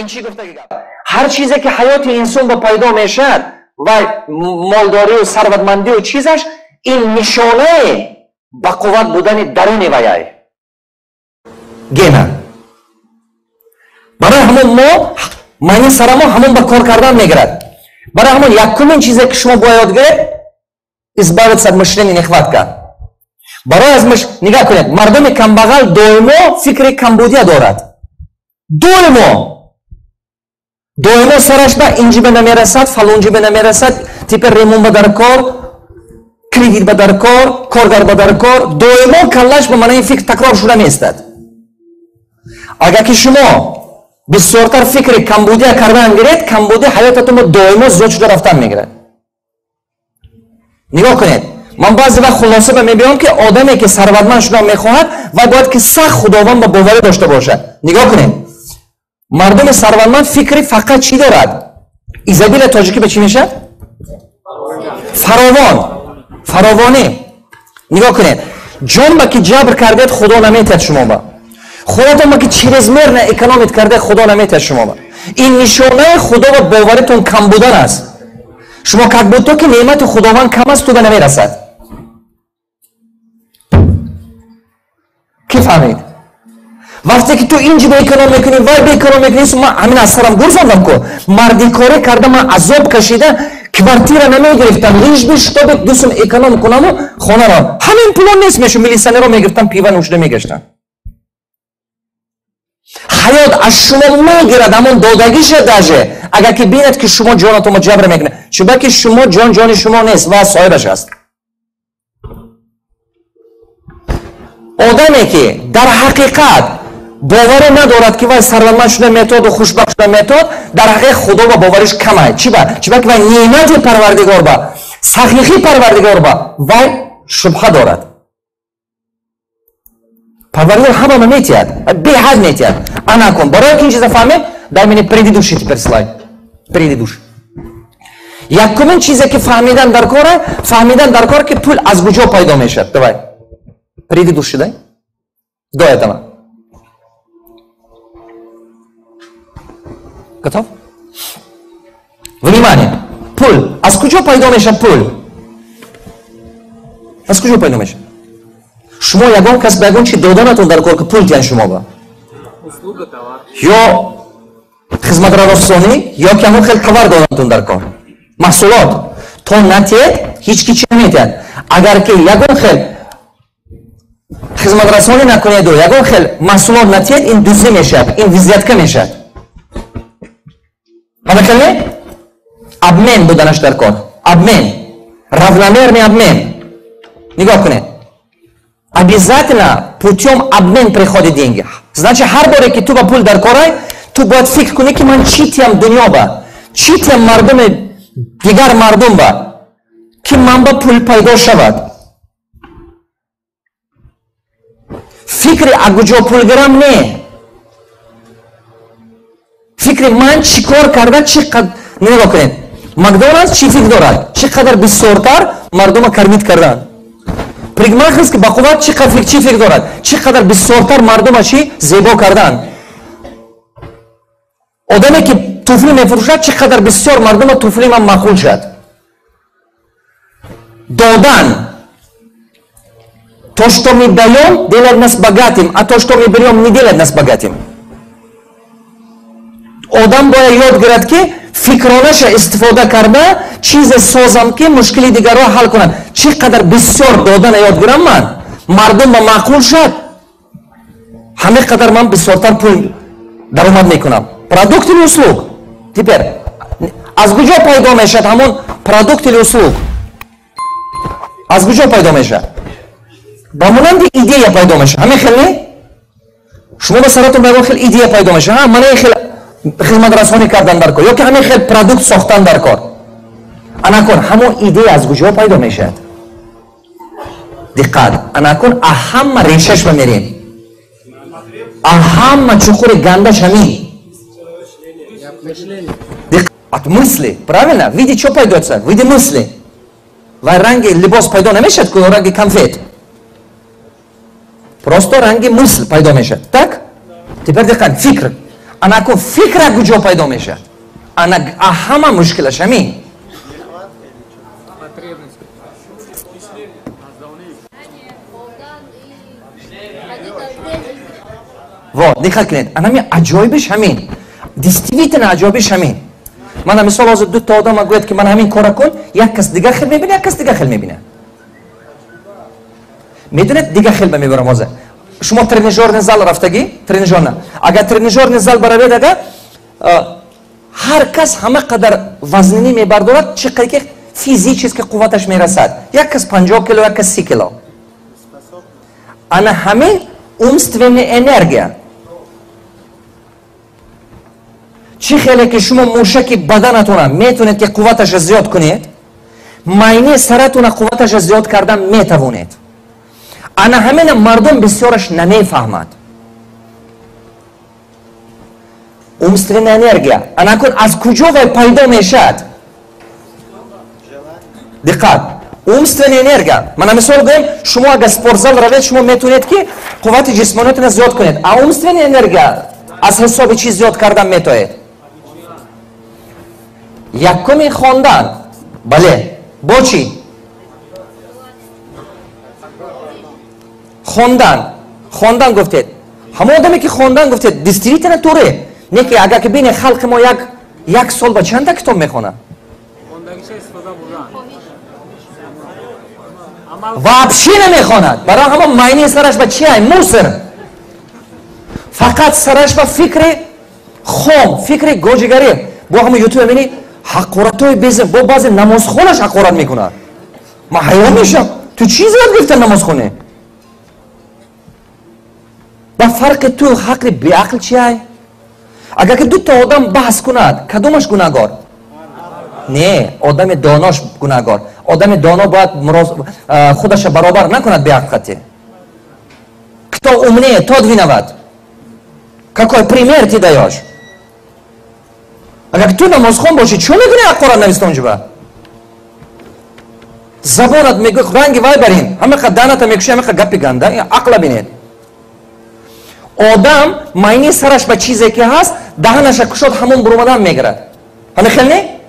چی گفته هر چیزی که حیات انسان با پیدا میشد و مالداری و ثروتمندی و چیزش این نشانه با قوت بودن درون ویای گیمه برای همون ما معنی سر ما همون با کار کردن میگرد برای همون یکمین چیزی که شما باید گرد избавиться от мышления нехватка. برای از نگاه کنید مردم камбагал доимо фикри камбудия دارد. доимо سرش به اینجی به نمیرسد فلونجی به نمیرسد تیپ ریمون به در کار کریدیت به در کار کارگر به در کار доимо کلش به معنی فکر تکرار شده میستد. اگر که شما بسیارتر فکر камбудия کردن گیرید камбуди حیاتتون با доимо زود شده رفتن میگیرد. نگاه کنید من بعضی وقت خلاصه به میبینم که آدمی که ثروتمند شدن میخواهد و باید که سخت خداوند با باوری داشته باشد. نگاه کنید مردم ثروتمند فکری فقط چی دارد؟ ایزابیل تاجیکی به چی میشه؟ فراوانی. نگاه کنید جان با که جبر کردید خدا نمیتد شما با خودتون با که چیزمیر نه اکونومیت کرده خدا نمیتد شما با این نشانه خدا و باوریتون کم بودن است. شما как будто که نعمت خداوند کم است تو به نمیرسد. کی فهمید؟ وقتی که تو اینجا به اکونوم میکنی وای به اکونوم میکنی من همین از سرم گور زدم که مردی کاری کردم من عذاب کشیدم کوارتیره نمیگرفتم لیش بیش تا به دوستم اکونوم کنم و خانه را همین پولان نیست میشه میلیسنه رو میگرفتم پیوه نوشده میگشتم. حیات از شما میگیرد همون دادگیش داجه اگر که بیند که شما جانتون جبر میکنه چون که شما جان شما نیست و صاحبش است. آدمی که در حقیقت باور ندارد که وای ثروتمند شده میتاد و خوشبخت شده میتاد در حقیقت خدا و باورش کمه چی با که وای نعمت پروردگار با سخیخی پروردگار با وای شبهه دارد. پروردگار همه میتید به حد میتید انا کن برای که این چیز فهمید дай мне предыдущий теперь слайд предыдущий یکمین چیزی که فهمیدن در کار که پول از کجا پیدا میشه. давай предыдущий дай до этого готов внимание пул از کجا پیدا میشه پول از کجا پیدا میشه شما یگان کس به یگان چی دادنتون در کار که پول تیان شما با یا خدمت رسانی یا که همون خیلی کار دادنتون در کار محصولات تو نتید هیچ کی چی نمیتید اگر که یگان خیلی خدمت رسانی نکنید و یگان خیلی محصولات نتید این دوزی میشد این ویزیت که میشد حالا کلی обмен بودنش در کار обмен равномерный обмен нигоҳ кунед обязательно путем обмен приходит деньги. Значит, har bore ki tu ba pul dar koray, tu boyad fikr kuni ki man chi tiyam dunyo ba, chi tiyam mardum digar mardum ba, ki man ba pul paydo shavad. Fikri agujo pulgaram ne. Fikri man chikor karda chiqad nigah kuned. McDonald's chi fikr dorad, chiqadar bisyortar marduma karmid kardan. Пригмахис ки ба қувват чӣ фикр дорад чӣ қадар бисёртар мардума чӣ зебо кардан одаме ки туфли мефурӯшад чӣ қадар бисёр мардума туфли ман маъқул шад додан то что мы даём делает нас богатым а то что мы берём не делает нас богатым одам бояд ёд гирад ки фикронаша истифода карда чизе созам ки мушкили дигарро ҳал кунад чӣ қадар бисёр додана ёд гирам ман мардум ба маъқул шад ҳаме қадар ман бисёртар пул даромад мекунам продукт или услуг тепер аз куҷо пайдо мешавад ҳамон продукт или услуг аз куҷо пайдо мешавад ба монанди идея пайдо мешавад ҳаме хеле шумо ба саратон ба хел идея пайдо мешавад манаи хел خدمت رسانی کردن در کار یا که همین خیلی پروداکت ساختن در کار انا کن همون ایده از کجا پیدا میشه دقت انا کن اهم ریشش بمیریم اهم چخور گندش همین دقت мысли правильно види что пойдется види мысли و رنگ لباس پیدا نمیشه که رنگ کنفت просто رنگ мысل پیدا میشه так теперь دقت فکر Анаку фикра куҷо пайдо мешавад? Ана ҳама мушкилаш ҳамин. Вот, диққат кунед. Анами аҷоибиш ҳамин. Действительно аҷоибиш ҳамин. Мана мисол ҳозир ду та одам гӯяд ки ман ҳамин кора кун, як кас дига хел мебина, як кас дига хел мебина. Медонед дига хел мебарам ҳозир. Шумо тренажерный зал рафтагӣ? Тренажерный. Агар тренажерный зал баравед, агар ҳар кас ҳама қадар вазнини мебардорад, чӣ қадар ки физически қувваташ мерасад. Як кас 50 кило, як кас 30 кило. Ана ҳамин умственная энергия. چی خیلی که شما موشک بدنتون میتونید که قوتش زیاد کنید، معنی سرتون قوتش زیاد کردن میتوانید. انا همین مردم بسیارش نمیفهمد. умственная انرژیا انا کن از کجا پیدا میشد؟ دقت. умственная انرژیا. من مثال گویم شما اگر سپورت زال روید شما میتونید که قوت جسمانیتون زیاد کنید. умственная انرژیا از حساب چی زیاد کردن میتونید؟ یکمی خواندن. بله. با چی؟ خواندن گفتید. همه آدمی که خواندن گفتید دیستریت نطوره. نه که اگر که بین خلق ما یک سال با چند تا کتاب میخونه؟ وابشی نمیخوند. برای همه معنی سرش با چی های؟ موسر. فقط سرش با فکر خام، فکر گوجگری. با همه یوتیوب ببینی حقارتای بیزه با بعضی نمازخونش حقارت میکنه. ما حیران میشم. تو چی زیاد گفته نمازخونه؟ با فرق تو حق بی عقل چی های؟ اگر که دو تا آدم بحث کند کدومش گناهگار؟ نه، آدم داناش گناهگار. آدم دانا باید خودش برابر نکند به حقیقت. Кто умнее, тот виноват. Какой пример ты даешь? Agar tu namozxon boshi, чё мегуни Qur'он нависто унҷа? Забонат мегӯ ранги вай барин. Ҳамақа даната мекуши, ҳамақа гапи ганда, ақла бинед. Одам майни сараш ба чизе ки ҳаст, даҳанаша кушод ҳамон буромадан мегирад. Ҳана хел не?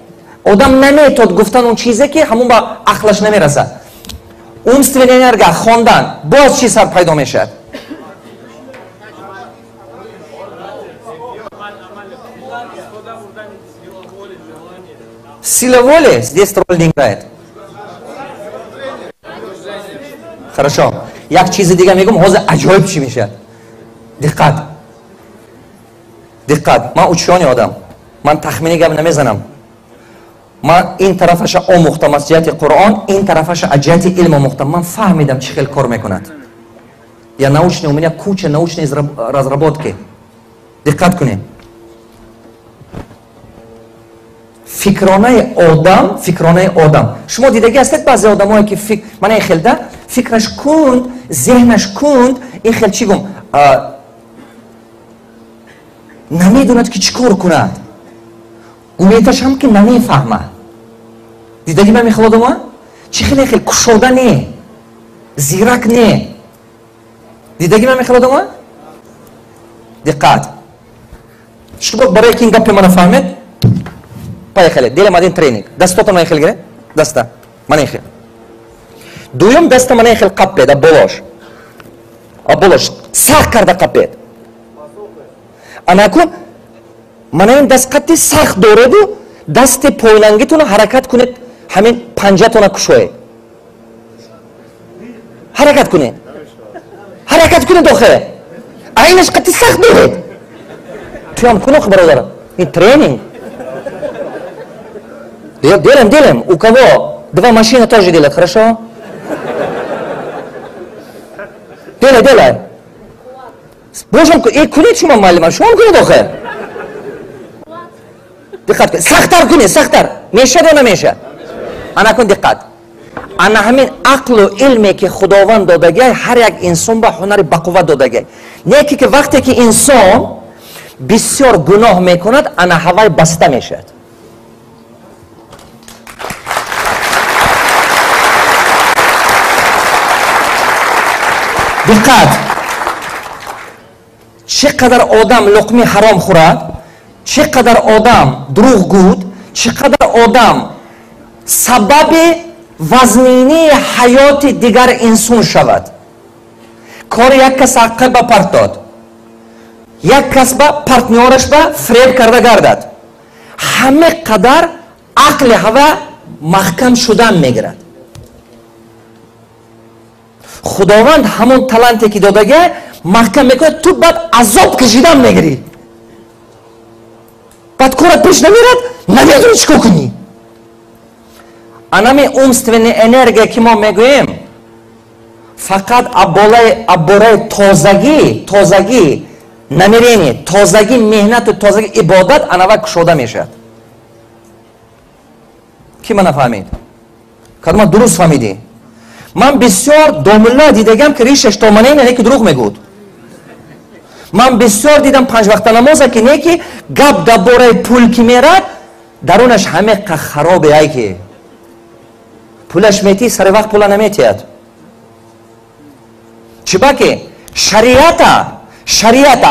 Одам наметод гуфтан он чизе ки ҳамон ба ақлаш намерасад. Умственная энергия хондан боз чӣ сар пайдо мешавад? Сила воли здесь роль не играет. Хорошо. Як чизи дига мегум, ҳозир аҷоиб чӣ мешавад? Диққат. Диққат. Ман учёни одам. Ман тахмини гап намезанам. Ман ин тарафаша омӯхтам аз ҷиҳати Қуръон, ин тарафаша аз ҷиҳати илм омӯхтам. Ман фаҳмидам чӣ хел кор мекунад. Я научный, у меня куча научной разработки. Диққат кунед. фикрронии одам. Шумо дидаги ҳастед баъзе одамое ки мана ин хелда фикраш кунд, зеҳнаш кунд, ин хел чӣ гум намедонад ки чӣ кор кунад. умедаш ҳам ки намефаҳмад. дидаги ман мехел одамоа чӣ хеле хел кушода не, зирак не. дидаги ман мехел одамоа. диққат. чтобы барои ки ин гапи мана фаҳмед, поехали. Делаем один тренинг. Дастотон ман хел гире? Даста. Ман хел. Дуюм даста ман хел қаппед, аболош. Аболош. Сах карда қаппед. Анаку ман ин даст қатти сах дореду, дасти пойлангитуна ҳаракат кунед, ҳамин панҷатона кушоед. ҳаракат кунед. ҳаракат кунед охир. Айнаш қатти сах доред. Туям кунох бародар. Ин тренинг. Делаем. У кого 2 машины тоже делают, хорошо? Делай. Божам, и кунет шума малима, шума кунет охе. Диққат кун. Сахтар кунет, сахтар. Мешад ё намешад? Ана кун диққат. Ана ҳамин ақлу илме ки Худованд додагай, ҳар як инсон ба ҳунари бақувват додагай. Неки ки вақте ки инсон бисёр гуноҳ мекунад, ана ҳавай баста мешад. диққат. چقدر آدم لقمه حرام خورد، چقدر آدم دروغ گوید، چقدر آدم سبب وزنینی حیات دیگر انسان شود. کار یک کس عقب پرت داد، یک کس با پارتنرش با فریب کرده گردد، همه قدر عقل هوا محکم شدن میگیرد. خداوند همون تلنتی که دادگه محکم میکنه، تو بعد عذاب کشیدن میگیری، بعد کارت پیش نمیرد، نمیدونی چیکار کنی. انمی умственная энергия که ما میگوییم فقط ابباره تازگی намерение، تازگی مهنت و تازگی عبادت انوه کشوده میشد. کی من فهمید؟ کدوم درست فهمیدی؟ من بسیار دوملا دیدم که ریشش تومنه اینه که دروغ میگود. من بسیار دیدم 5 وقت نماز که نه که گپ درباره پول کی میرد درونش همه خرابه، ای که پولش میتی سر وقت پول نمیتید. چرا که شریعت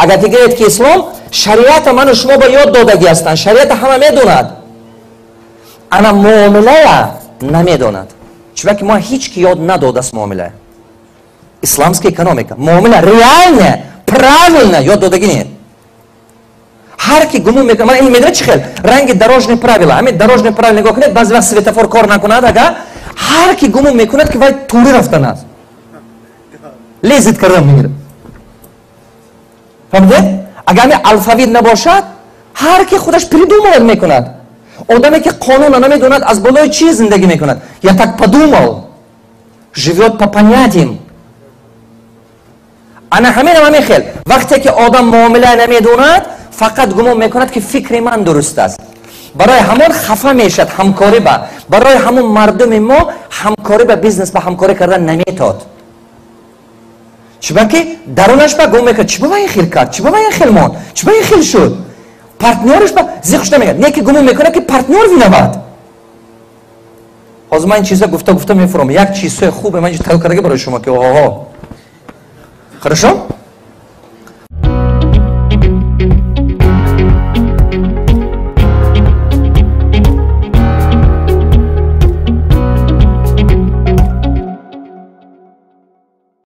اگر دیگه که اسلام شریعت من و شما با یاد دادگی هستند، شریعت همه میدوند، انا معامله نمیدوند. چرا که ما هیچ کی یاد نداده است معامله. اسلامسکی اکونومیکا معامله реальне, правильно یاد دادگی نیست. هر کی گمون میکنه، من این میدونه چی خیلی رنگ دорожные правила، همین دорожные правила نگاه کنید، بعضی وقت سویتافور کار نکند، اگر هر کی گمون میکند که وای توری رفتن است، لیزت کردن میگیره. فهمیدید؟ اگر همین الفابet نباشد هر کی خودش придумал میکند. آدمی که قانون نمیدوند از بالای چی زندگی میکند. Я так подумал, живет по понятиям. انا همین خیل وقتی که آدم معامله نمیدوند فقط گمان میکند که فکر من درست است، برای همون خفه میشد، همکاری با برای همون مردم ما همکاری با بیزنس با همکاری کردن نمیتاد. چرا که درونش با گمان میکرد چی با این خیل کرد، چی با این خیل ماند، چی با این خیل شد، پارتنرش با زیخش نمیگرد، نه که گمان میکنه که پارتنر وینود. از من این چیزا گفته میفرام، یک چیز خوبه من اینجا تعریف کردم برای شما که آها. Хорошо?